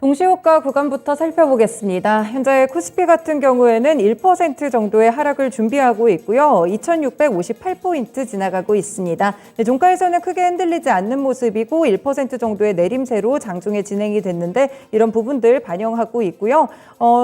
동시호가 구간부터 살펴보겠습니다. 현재 코스피 같은 경우에는 1% 정도의 하락을 준비하고 있고요. 2,658포인트 지나가고 있습니다. 종가에서는 크게 흔들리지 않는 모습이고 1% 정도의 내림세로 장중에 진행이 됐는데 이런 부분들 반영하고 있고요.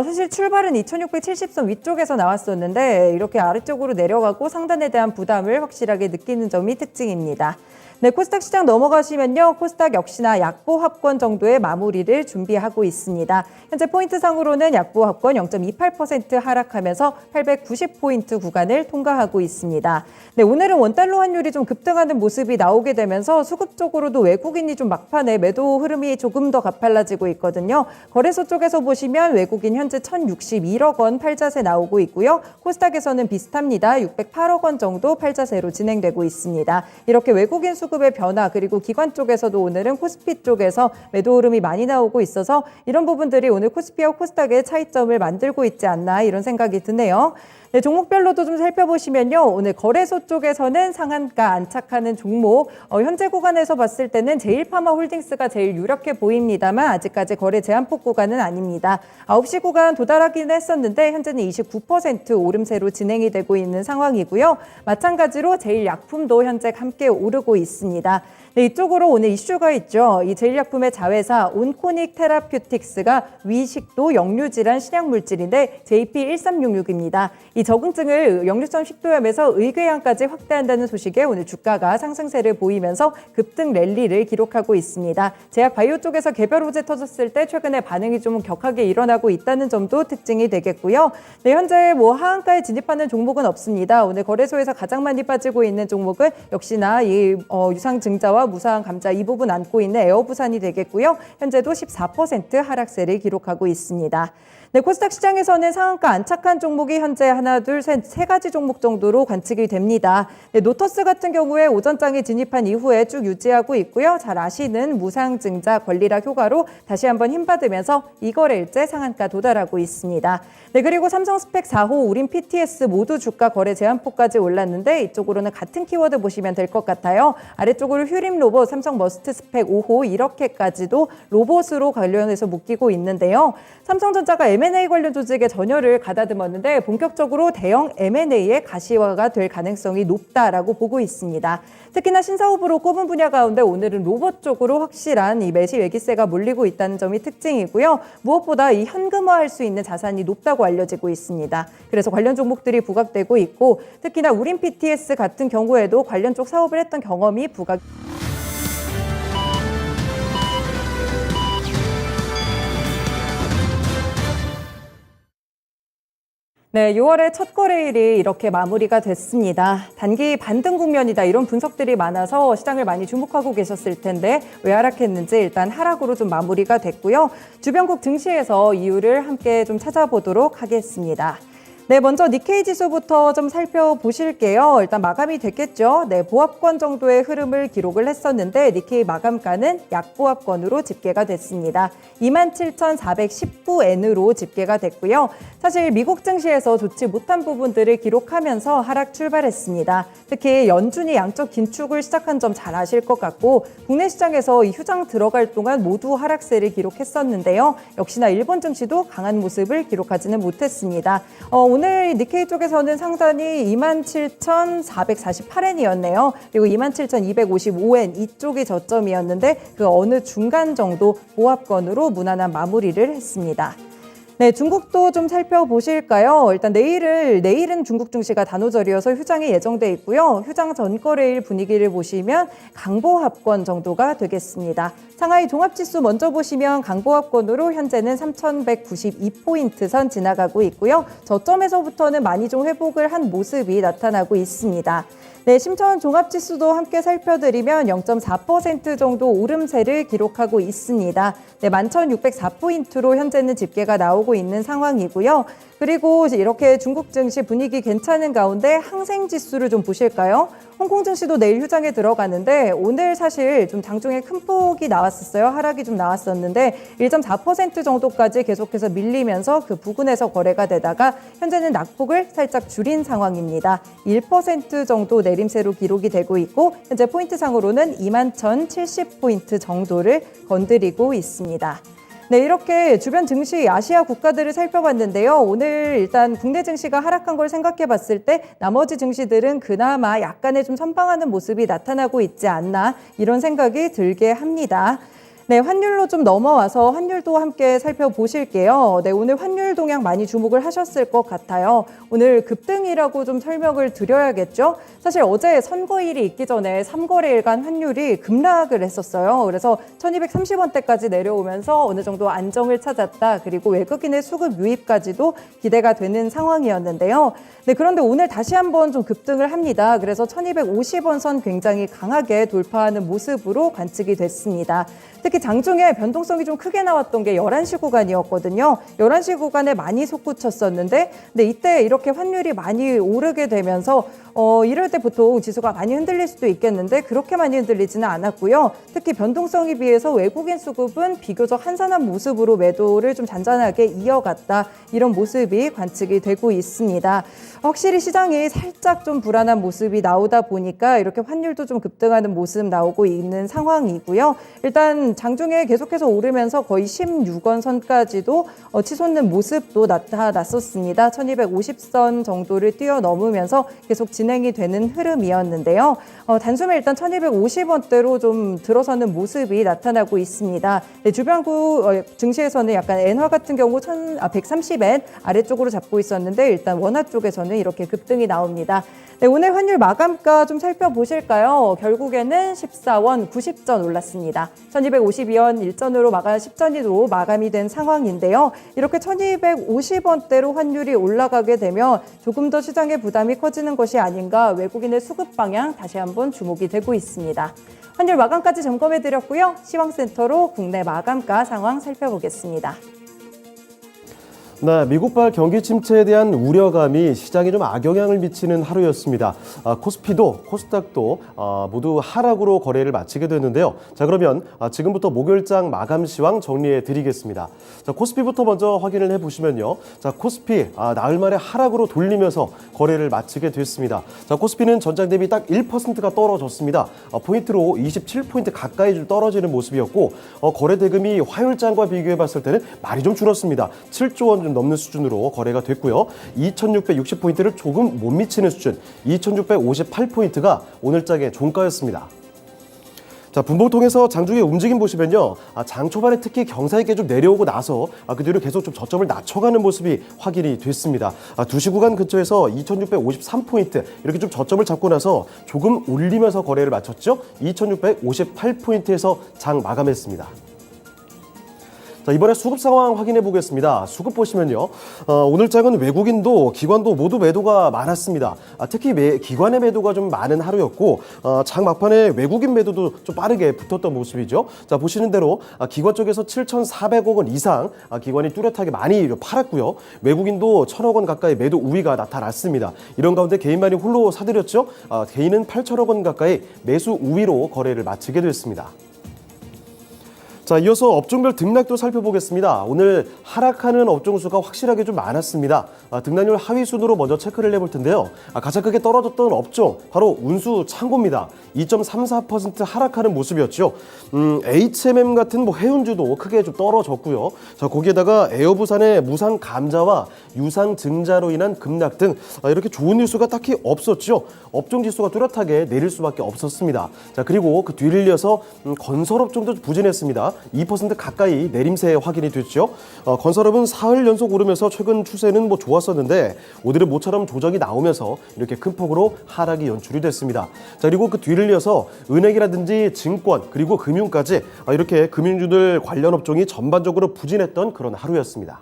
사실 출발은 2,670선 위쪽에서 나왔었는데 이렇게 아래쪽으로 내려가고 상단에 대한 부담을 확실하게 느끼는 점이 특징입니다. 네, 코스닥 시장 넘어가시면요. 코스닥 역시나 약보합권 정도의 마무리를 준비하고 있습니다. 현재 포인트상으로는 약보합권 0.28% 하락하면서 890포인트 구간을 통과하고 있습니다. 네, 오늘은 원달러 환율이 좀 급등하는 모습이 나오게 되면서 수급 쪽으로도 외국인이 좀 막판에 매도 흐름이 조금 더 가팔라지고 있거든요. 거래소 쪽에서 보시면 외국인 현재 1,061억 원 팔자세 나오고 있고요. 코스닥에서는 비슷합니다. 608억 원 정도 팔자세로 진행되고 있습니다. 이렇게 외국인 수급의 변화 그리고 기관 쪽에서도 오늘은 코스피 쪽에서 매도 흐름이 많이 나오고 있어서 이런 부분들이 오늘 코스피와 코스닥의 차이점을 만들고 있지 않나 이런 생각이 드네요. 네, 종목별로도 좀 살펴보시면요. 오늘 거래소 쪽에서는 상한가 안착하는 종목, 현재 구간에서 봤을 때는 제일파마홀딩스가 제일 유력해 보입니다만 아직까지 거래 제한폭 구간은 아닙니다. 9시 구간 도달하기는 했었는데 현재는 29% 오름세로 진행이 되고 있는 상황이고요. 마찬가지로 제일약품도 현재 함께 오르고 있습니다. 네, 이쪽으로 오늘 이슈가 있죠. 이 제일약품의 자회사 온코닉 테라퓨틱스가 위식도 역류질환 신약물질인데 JP1366입니다. 이 적응증을 역류성 식도염에서 의궤양까지 확대한다는 소식에 오늘 주가가 상승세를 보이면서 급등 랠리를 기록하고 있습니다. 제약 바이오 쪽에서 개별 호재 터졌을 때 최근에 반응이 좀 격하게 일어나고 있다는 점도 특징이 되겠고요. 네, 현재 하한가에 진입하는 종목은 없습니다. 오늘 거래소에서 가장 많이 빠지고 있는 종목은 역시나 이 유상증자와 무사한 감자 이 부분 안고 있는 에어부산이 되겠고요. 현재도 14% 하락세를 기록하고 있습니다. 네, 코스닥 시장에서는 상한가 안착한 종목이 현재 하나, 둘, 셋, 세 가지 종목 정도로 관측이 됩니다. 네, 노터스 같은 경우에 오전장에 진입한 이후에 쭉 유지하고 있고요. 잘 아시는 무상증자 권리락 효과로 다시 한번 힘받으면서 2거래일째 상한가 도달하고 있습니다. 네, 그리고 삼성스펙 4호, 우린 PTS 모두 주가 거래 제한폭까지 올랐는데 이쪽으로는 같은 키워드 보시면 될 것 같아요. 아래쪽으로 휴림 로봇, 삼성 머스트 스펙 5호 이렇게까지도 로봇으로 관련해서 묶이고 있는데요. 삼성전자가 M&A 관련 조직에 전열을 가다듬었는데 본격적으로 대형 M&A의 가시화가 될 가능성이 높다라고 보고 있습니다. 특히나 신사업으로 꼽은 분야 가운데 오늘은 로봇 쪽으로 확실한 이 매시 외기세가 몰리고 있다는 점이 특징이고요. 무엇보다 이 현금화할 수 있는 자산이 높다고 알려지고 있습니다. 그래서 관련 종목들이 부각되고 있고 특히나 우린 PTS 같은 경우에도 관련 쪽 사업을 했던 경험이 부각 네, 6월의 첫 거래일이 이렇게 마무리가 됐습니다. 단기 반등 국면이다 이런 분석들이 많아서 시장을 많이 주목하고 계셨을 텐데 왜 하락했는지 일단 하락으로 좀 마무리가 됐고요. 주변국 증시에서 이유를 함께 좀 찾아보도록 하겠습니다. 네, 먼저 니케이 지수부터 좀 살펴보실게요. 일단 마감이 됐겠죠. 네, 보합권 정도의 흐름을 기록을 했었는데 니케이 마감가는 약보합권으로 집계가 됐습니다. 27,419엔으로 집계가 됐고요. 사실 미국 증시에서 좋지 못한 부분들을 기록하면서 하락 출발했습니다. 특히 연준이 양적 긴축을 시작한 점 잘 아실 것 같고 국내 시장에서 이 휴장 들어갈 동안 모두 하락세를 기록했었는데요. 역시나 일본 증시도 강한 모습을 기록하지는 못했습니다. 오늘 니케이 쪽에서는 상단이 27,448엔이었네요. 그리고 27,255엔 이쪽이 저점이었는데 그 어느 중간 정도 보합권으로 무난한 마무리를 했습니다. 네, 중국도 좀 살펴보실까요? 일단 내일은 중국 증시가 단오절이어서 휴장이 예정돼 있고요. 휴장 전 거래일 분위기를 보시면 강보합권 정도가 되겠습니다. 상하이 종합지수 먼저 보시면 강보합권으로 현재는 3,192포인트 선 지나가고 있고요. 저점에서부터는 많이 좀 회복을 한 모습이 나타나고 있습니다. 네, 심천 종합지수도 함께 살펴드리면 0.4% 정도 오름세를 기록하고 있습니다. 네, 11,604포인트로 현재는 집계가 나오고 있는 상황이고요. 그리고 이렇게 중국 증시 분위기 괜찮은 가운데 항생지수를 좀 보실까요? 홍콩 증시도 내일 휴장에 들어가는데 오늘 사실 좀 장중에 큰 폭이 나왔었어요. 하락이 좀 나왔었는데 1.4% 정도까지 계속해서 밀리면서 그 부근에서 거래가 되다가 현재는 낙폭을 살짝 줄인 상황입니다. 1% 정도 내림세로 기록이 되고 있고 현재 포인트상으로는 21,070포인트 정도를 건드리고 있습니다. 네, 이렇게 주변 증시 아시아 국가들을 살펴봤는데요. 오늘 일단 국내 증시가 하락한 걸 생각해 봤을 때 나머지 증시들은 그나마 약간의 좀 선방하는 모습이 나타나고 있지 않나 이런 생각이 들게 합니다. 네, 환율로 좀 넘어와서 환율도 함께 살펴보실게요. 네, 오늘 환율 동향 많이 주목을 하셨을 것 같아요. 오늘 급등이라고 좀 설명을 드려야겠죠. 사실 어제 선거일이 있기 전에 3거래일간 환율이 급락을 했었어요. 그래서 1230원대까지 내려오면서 어느 정도 안정을 찾았다. 그리고 외국인의 수급 유입까지도 기대가 되는 상황이었는데요. 네, 그런데 오늘 다시 한번 좀 급등을 합니다. 그래서 1250원 선 굉장히 강하게 돌파하는 모습으로 관측이 됐습니다. 특히 장중에 변동성이 좀 크게 나왔던 게 11시 구간이었거든요. 11시 구간에 많이 솟구쳤었는데 이때 이렇게 환율이 많이 오르게 되면서 이럴 때 보통 지수가 많이 흔들릴 수도 있겠는데 그렇게 많이 흔들리지는 않았고요. 특히 변동성에 비해서 외국인 수급은 비교적 한산한 모습으로 매도를 좀 잔잔하게 이어갔다. 이런 모습이 관측이 되고 있습니다. 확실히 시장이 살짝 좀 불안한 모습이 나오다 보니까 이렇게 환율도 좀 급등하는 모습 나오고 있는 상황이고요. 일단 장중에 계속해서 오르면서 거의 16원 선까지도 치솟는 모습도 나타났었습니다. 1250선 정도를 뛰어넘으면서 계속 진행이 되는 흐름이었는데요. 단숨에 일단 1250원대로 좀 들어서는 모습이 나타나고 있습니다. 네, 주변국 증시에서는 약간 엔화 같은 경우 130엔 아래쪽으로 잡고 있었는데 일단 원화 쪽에서는 이렇게 급등이 나옵니다. 네, 오늘 환율 마감가 좀 살펴보실까요? 결국에는 14원 90전 올랐습니다. 1252원 1전으로 10전으로 마감이 된 상황인데요. 이렇게 1250원대로 환율이 올라가게 되면 조금 더 시장의 부담이 커지는 것이 아닌가 외국인의 수급 방향 다시 한번 주목이 되고 있습니다. 환율 마감까지 점검해드렸고요. 시황센터로 국내 마감가 상황 살펴보겠습니다. 네, 미국발 경기 침체에 대한 우려감이 시장에 좀 악영향을 미치는 하루였습니다. 코스피도 코스닥도 모두 하락으로 거래를 마치게 됐는데요. 자, 그러면 지금부터 목요일장 마감 시황 정리해 드리겠습니다. 자, 코스피부터 먼저 확인을 해보시면요. 자, 코스피 나흘 만에 하락으로 돌리면서 거래를 마치게 됐습니다. 자, 코스피는 전장 대비 딱 1%가 떨어졌습니다. 포인트로 27포인트 가까이 좀 떨어지는 모습이었고 거래 대금이 화요일장과 비교해 봤을 때는 많이 좀 줄었습니다. 7조 원 좀 넘는 수준으로 거래가 됐고요. 2660포인트를 조금 못 미치는 수준, 2658포인트가 오늘장의 종가였습니다. 자, 분봉통에서 장중의 움직임 보시면요. 장 초반에 특히 경사 있게 좀 내려오고 나서 그 뒤로 계속 좀 저점을 낮춰가는 모습이 확인이 됐습니다. 2시 구간 근처에서 2653포인트 이렇게 좀 저점을 잡고 나서 조금 올리면서 거래를 마쳤죠. 2658포인트에서 장 마감했습니다. 자, 이번에 수급 상황 확인해 보겠습니다. 수급 보시면요. 오늘 장은 외국인도 기관도 모두 매도가 많았습니다. 특히 기관의 매도가 좀 많은 하루였고 장 막판에 외국인 매도도 좀 빠르게 붙었던 모습이죠. 자, 보시는 대로 기관 쪽에서 7,400억 원 이상 기관이 뚜렷하게 많이 팔았고요. 외국인도 1,000억 원 가까이 매도 우위가 나타났습니다. 이런 가운데 개인만이 홀로 사들였죠. 개인은 8,000억 원 가까이 매수 우위로 거래를 마치게 됐습니다. 자, 이어서 업종별 등락도 살펴보겠습니다. 오늘 하락하는 업종수가 확실하게 좀 많았습니다. 등락률 하위 순으로 먼저 체크를 해볼 텐데요. 가장 크게 떨어졌던 업종 바로 운수 창고입니다. 2.34% 하락하는 모습이었죠. HMM 같은 해운주도 크게 좀 떨어졌고요. 자, 거기에다가 에어부산의 무상 감자와 유상 증자로 인한 급락 등 이렇게 좋은 뉴스가 딱히 없었죠. 업종 지수가 뚜렷하게 내릴 수밖에 없었습니다. 자, 그리고 그 뒤를 이어서 건설업종도 부진했습니다. 2% 가까이 내림세 확인이 됐죠. 건설업은 사흘 연속 오르면서 최근 추세는 좋았었는데 오늘은 모처럼 조정이 나오면서 이렇게 큰 폭으로 하락이 연출이 됐습니다. 자, 그리고 그 뒤를 이어서 은행이라든지 증권 그리고 금융까지 이렇게 금융주들 관련 업종이 전반적으로 부진했던 그런 하루였습니다.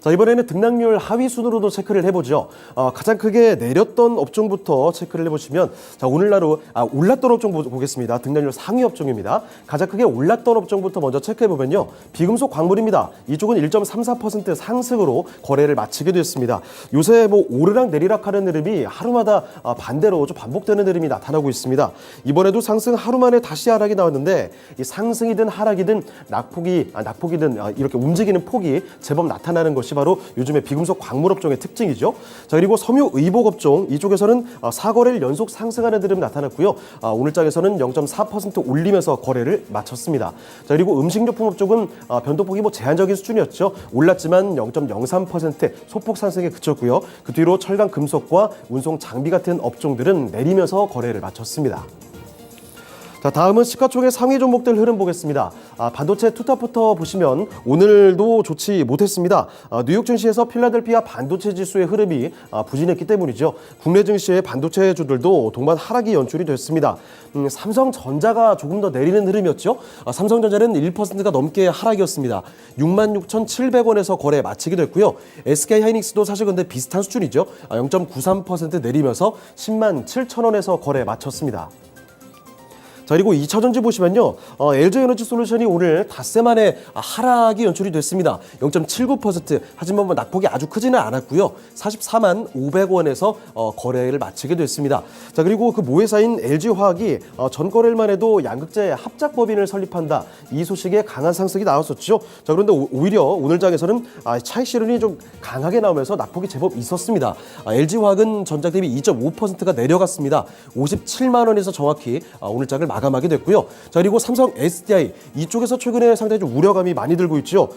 자, 이번에는 등락률 하위 순으로도 체크를 해보죠. 가장 크게 내렸던 업종부터 체크를 해보시면 자, 오늘날로 올랐던 업종 보겠습니다. 등락률 상위 업종입니다. 가장 크게 올랐던 업종부터 먼저 체크해보면요. 비금속 광물입니다. 이쪽은 1.34% 상승으로 거래를 마치게 됐습니다. 요새 오르락 내리락하는 흐름이 하루마다 반대로 좀 반복되는 흐름이 나타나고 있습니다. 이번에도 상승 하루 만에 다시 하락이 나왔는데 이 상승이든 하락이든 낙폭이든 이렇게 움직이는 폭이 제법 나타나는 것이 이것이 바로 요즘의 비금속 광물 업종의 특징이죠. 자, 그리고 섬유 의복 업종 이쪽에서는 4거래일 연속 상승하는 흐름 나타났고요. 오늘장에서는 0.4% 올리면서 거래를 마쳤습니다. 자, 그리고 음식료품 업종은 변동폭이 제한적인 수준이었죠. 올랐지만 0.03% 소폭 상승에 그쳤고요. 그 뒤로 철강 금속과 운송 장비 같은 업종들은 내리면서 거래를 마쳤습니다. 자, 다음은 시가총액 상위 종목들 흐름 보겠습니다. 반도체 투탑부터 보시면 오늘도 좋지 못했습니다. 뉴욕 증시에서 필라델피아 반도체 지수의 흐름이 부진했기 때문이죠. 국내 증시의 반도체주들도 동반 하락이 연출이 됐습니다. 삼성전자가 조금 더 내리는 흐름이었죠. 삼성전자는 1%가 넘게 하락이었습니다. 66,700원에서 거래 마치게 됐고요. SK하이닉스도 사실 근데 비슷한 수준이죠. 0.93% 내리면서 107,000원에서 거래 마쳤습니다. 자, 그리고 2차전지 보시면요. LG에너지솔루션이 오늘 닷새 만에 하락이 연출이 됐습니다. 0.79%. 하지만 낙폭이 아주 크지는 않았고요. 44만 500원에서 거래를 마치게 됐습니다. 자, 그리고 그 모회사인 LG화학이 전 거래일만 해도 양극재 합작법인을 설립한다. 이 소식에 강한 상승이 나왔었죠. 자, 그런데 오히려 오늘장에서는 차익 실현이 좀 강하게 나오면서 낙폭이 제법 있었습니다. LG화학은 전장 대비 2.5%가 내려갔습니다. 57만 원에서 정확히 오늘장을 마감하게 됐고요. 자, 그리고 삼성 SDI 이쪽에서 최근에 상당히 좀 우려감이 많이 들고 있죠.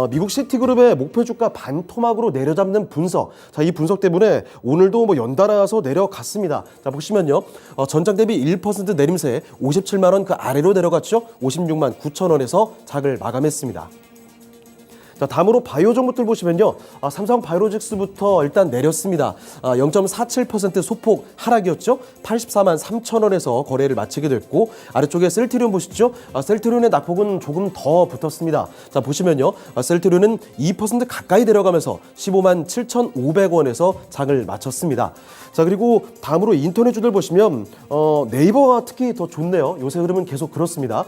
미국 시티그룹의 목표 주가 반토막으로 내려잡는 분석. 자, 이 분석 때문에 오늘도 연달아서 내려갔습니다. 자, 보시면요. 전장 대비 1% 내림세 57만 원 그 아래로 내려갔죠. 56만 9천 원에서 장을 마감했습니다. 자, 다음으로 바이오 종목들 보시면요. 삼성 바이오로직스부터 일단 내렸습니다. 0.47% 소폭 하락이었죠. 84만 3천 원에서 거래를 마치게 됐고, 아래쪽에 셀트리온 보시죠. 셀트리온의 낙폭은 조금 더 붙었습니다. 자, 보시면요. 셀트리온은 2% 가까이 내려가면서 15만 7,500원에서 장을 마쳤습니다. 자, 그리고 다음으로 인터넷주들 보시면 네이버가 특히 더 좋네요. 요새 흐름은 계속 그렇습니다.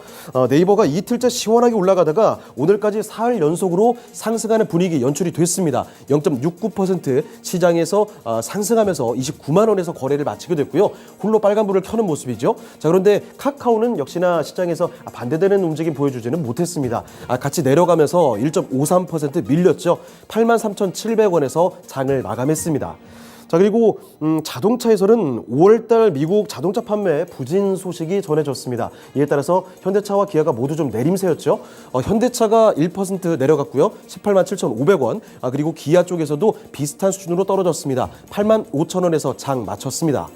네이버가 이틀째 시원하게 올라가다가 오늘까지 사흘 연속으로 상승하는 분위기 연출이 됐습니다. 0.69% 시장에서 상승하면서 29만 원에서 거래를 마치게 됐고요. 홀로 빨간불을 켜는 모습이죠. 자, 그런데 카카오는 역시나 시장에서 반대되는 움직임 보여주지는 못했습니다. 같이 내려가면서 1.53% 밀렸죠. 83,700원에서 장을 마감했습니다. 자, 그리고 자동차에서는 5월달 미국 자동차 판매 부진 소식이 전해졌습니다. 이에 따라서 현대차와 기아가 모두 좀 내림세였죠. 현대차가 1% 내려갔고요. 18만 7,500원. 그리고 기아 쪽에서도 비슷한 수준으로 떨어졌습니다. 8만 5천 원에서 장 마쳤습니다.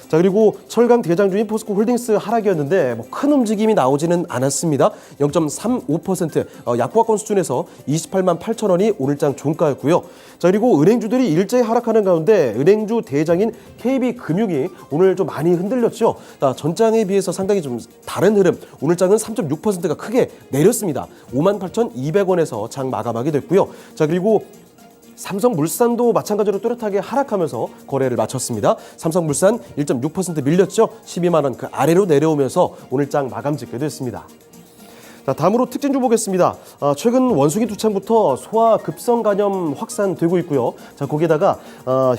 자, 그리고 철강 대장주인 포스코 홀딩스 하락이었는데 큰 움직임이 나오지는 않았습니다. 0.35% 약보합권 수준에서 28만 8천 원이 오늘장 종가였고요. 자, 그리고 은행주들이 일제히 하락하는 가운데 은행주 대장인 KB금융이 오늘 좀 많이 흔들렸죠. 전장에 비해서 상당히 좀 다른 흐름. 오늘장은 3.6%가 크게 내렸습니다. 5만 8,200원에서 장 마감하게 됐고요. 자, 그리고 삼성물산도 마찬가지로 뚜렷하게 하락하면서 거래를 마쳤습니다. 삼성물산 1.6% 밀렸죠. 12만 원 그 아래로 내려오면서 오늘 장 마감 짓게 됐습니다. 자, 다음으로 특징주 보겠습니다. 최근 원숭이 두창부터 소아 급성 간염 확산되고 있고요. 자, 거기에다가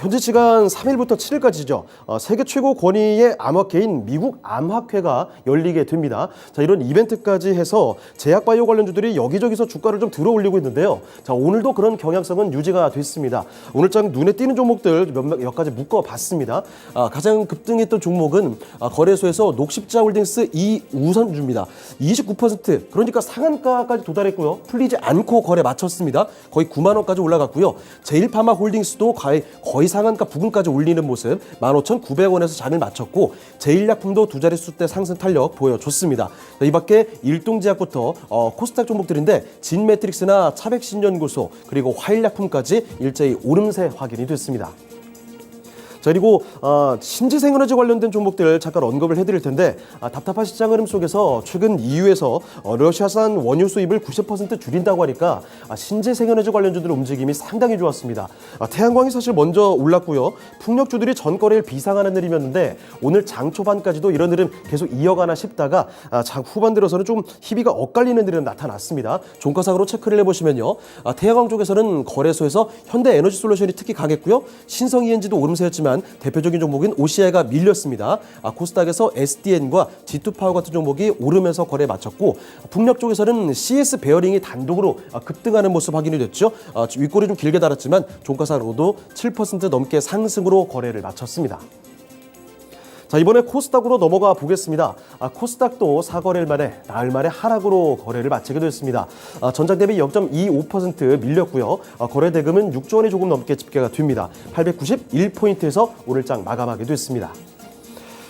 현지 시간 3일부터 7일까지죠. 세계 최고 권위의 암학회인 미국 암학회가 열리게 됩니다. 자, 이런 이벤트까지 해서 제약바이오 관련주들이 여기저기서 주가를 좀 들어올리고 있는데요. 자, 오늘도 그런 경향성은 유지가 됐습니다. 오늘장 눈에 띄는 종목들 몇 가지 묶어봤습니다. 가장 급등했던 종목은 거래소에서 녹십자홀딩스 이우선주입니다. 29%. 그러니까 상한가까지 도달했고요. 풀리지 않고 거래 마쳤습니다. 거의 9만 원까지 올라갔고요. 제일파마홀딩스도 거의 상한가 부근까지 올리는 모습 15,900원에서 장을 마쳤고, 제일약품도 두 자릿수 대 상승 탄력 보여줬습니다. 이 밖에 일동제약부터 코스닥 종목들인데 진매트릭스나 차백신연구소 그리고 화일약품까지 일제히 오름세 확인이 됐습니다. 자, 그리고 신재생에너지 관련된 종목들 잠깐 언급을 해드릴 텐데, 답답한 시장 흐름 속에서 최근 EU에서 러시아산 원유 수입을 90% 줄인다고 하니까 신재생에너지 관련주들 움직임이 상당히 좋았습니다. 태양광이 사실 먼저 올랐고요. 풍력주들이 전거래일 비상하는 흐름이었는데 오늘 장 초반까지도 이런 흐름 계속 이어가나 싶다가 장 후반 들어서는 좀 희비가 엇갈리는 흐름 나타났습니다. 종가상으로 체크를 해보시면요. 태양광 쪽에서는 거래소에서 현대에너지솔루션이 특히 강했고요. 신성ENG도 오름세였지만 하지만 대표적인 종목인 OCI가 밀렸습니다. 코스닥에서 SDN과 G2파워 같은 종목이 오르면서 거래 마쳤고 북녘 쪽에서는 CS 베어링이 단독으로 급등하는 모습 확인이 됐죠. 윗골이 좀 길게 달았지만 종가상으로도 7% 넘게 상승으로 거래를 마쳤습니다. 자, 이번에 코스닥으로 넘어가 보겠습니다. 코스닥도 4거래일 만에 나흘 만에 하락으로 거래를 마치게 됐습니다. 전장 대비 0.25% 밀렸고요. 거래 대금은 6조 원이 조금 넘게 집계가 됩니다. 891포인트에서 오늘장 마감하게 됐습니다.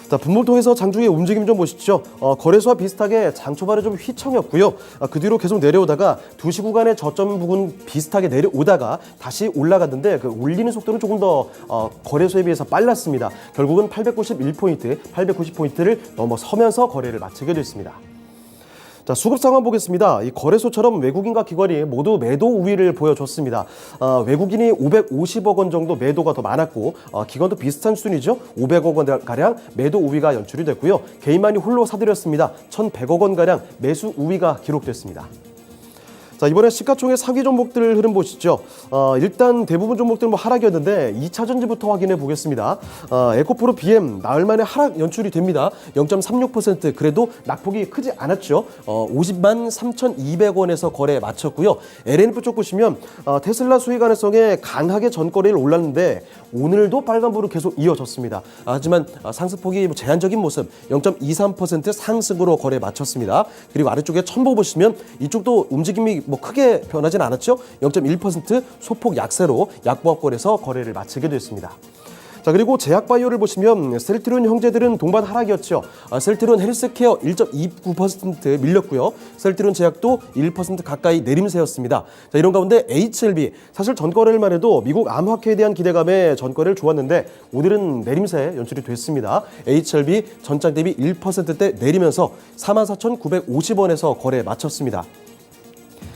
자, 분봉 통해서 장중의 움직임 좀 보시죠. 거래소와 비슷하게 장 초반에 좀 휘청였고요. 그 뒤로 계속 내려오다가 2시 구간의 저점 부근 비슷하게 내려오다가 다시 올라갔는데 그 올리는 속도는 조금 더 거래소에 비해서 빨랐습니다. 결국은 891포인트, 890포인트를 넘어서면서 거래를 마치게 됐습니다. 자, 수급 상황 보겠습니다. 이 거래소처럼 외국인과 기관이 모두 매도 우위를 보여줬습니다. 외국인이 550억 원 정도 매도가 더 많았고 기관도 비슷한 수준이죠. 500억 원 가량 매도 우위가 연출이 됐고요. 개인만이 홀로 사들였습니다. 1,100억 원 가량 매수 우위가 기록됐습니다. 자, 이번에 시가총액 상위 종목들 흐름 보시죠. 일단 대부분 종목들은 하락이었는데 2차전지부터 확인해 보겠습니다. 에코프로 BM 나흘 만에 하락 연출이 됩니다. 0.36%. 그래도 낙폭이 크지 않았죠. 50만 3,200원에서 거래 마쳤고요. LNF 쪽 보시면 테슬라 수익 가능성에 강하게 전거래를 올랐는데 오늘도 빨간불은 계속 이어졌습니다. 하지만 상승폭이 제한적인 모습 0.23% 상승으로 거래 마쳤습니다. 그리고 아래쪽에 첨보 보시면 이쪽도 움직임이 크게 변하진 않았죠. 0.1% 소폭 약세로 약보합권에서 거래를 마치게 됐습니다. 자, 그리고 제약바이오를 보시면 셀트리온 형제들은 동반 하락이었죠. 셀트리온 헬스케어 1.29% 밀렸고요. 셀트리온 제약도 1% 가까이 내림세였습니다. 자, 이런 가운데 HLB 사실 전거래일만 해도 미국 암학회에 대한 기대감에 전거래를 좋았는데 오늘은 내림세 연출이 됐습니다. HLB 전장 대비 1%대 내리면서 44,950원에서 거래 마쳤습니다.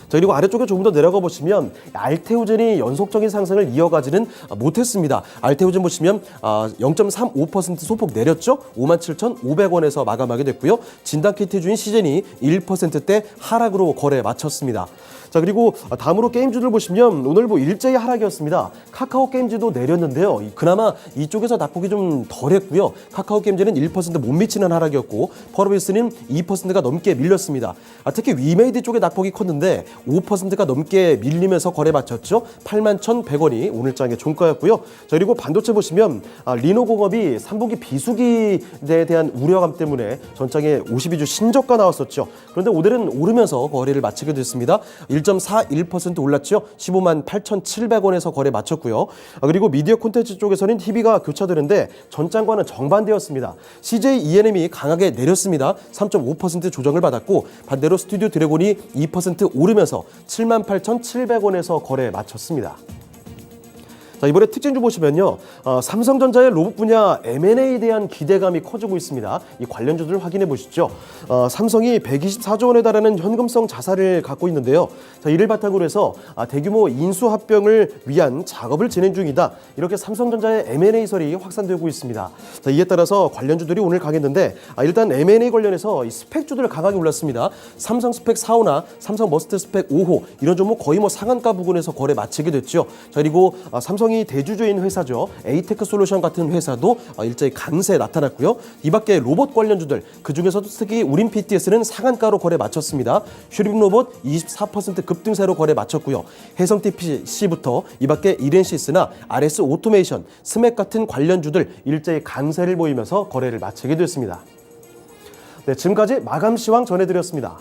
자, 그리고 아래쪽에 조금 더 내려가 보시면 알테오젠이 연속적인 상승을 이어가지는 못했습니다. 알테오젠 보시면 0.35% 소폭 내렸죠. 57,500원에서 마감하게 됐고요. 진단키트 주인 시젠이 1%대 하락으로 거래 마쳤습니다. 자, 그리고 다음으로 게임주들 보시면 오늘 일제히 하락이었습니다. 카카오 게임즈도 내렸는데요. 그나마 이쪽에서 낙폭이 좀 덜했고요. 카카오 게임즈는 1% 못 미치는 하락이었고 펄어비스는 2%가 넘게 밀렸습니다. 특히 위메이드 쪽의 낙폭이 컸는데 5%가 넘게 밀리면서 거래 마쳤죠. 81,100원이 오늘장의 종가였고요. 자, 그리고 반도체 보시면 리노공업이 3분기 비수기에 대한 우려감 때문에 전장에 52주 신저가 나왔었죠. 그런데 오늘은 오르면서 거래를 마치게 됐습니다. 1.41% 올랐죠. 15만 8,700원에서 거래 마쳤고요. 그리고 미디어 콘텐츠 쪽에서는 TV가 교차되는데 전장과는 정반대였습니다. CJ ENM이 강하게 내렸습니다. 3.5% 조정을 받았고 반대로 스튜디오 드래곤이 2% 오르면서 7만 8,700원에서 거래 마쳤습니다. 자, 이번에 특징주 보시면요. 삼성전자의 로봇 분야 M&A에 대한 기대감이 커지고 있습니다. 이 관련주들 확인해 보시죠. 삼성이 124조 원에 달하는 현금성 자산을 갖고 있는데요. 자, 이를 바탕으로 해서 대규모 인수합병을 위한 작업을 진행 중이다. 이렇게 삼성전자의 M&A설이 확산되고 있습니다. 자, 이에 따라서 관련주들이 오늘 강했는데 일단 M&A 관련해서 이 스펙주들 강하게 올랐습니다. 삼성 스펙 4호나 삼성 머스트 스펙 5호 이런 종목 거의 상한가 부근에서 거래 마치게 됐죠. 자, 그리고 삼성이 대주주인 회사죠. 에이테크 솔루션 같은 회사도 일제히 강세에 나타났고요. 이 밖에 로봇 관련주들 그중에서도 특히 우린 PTS는 상한가로 거래 마쳤습니다. 슈림 로봇 24% 급등세로 거래 마쳤고요. 해성 TPC부터 이 밖에 이렌시스나 RS 오토메이션, 스맥 같은 관련주들 일제히 강세를 보이면서 거래를 마치게 됐습니다. 네, 지금까지 마감 시황 전해드렸습니다.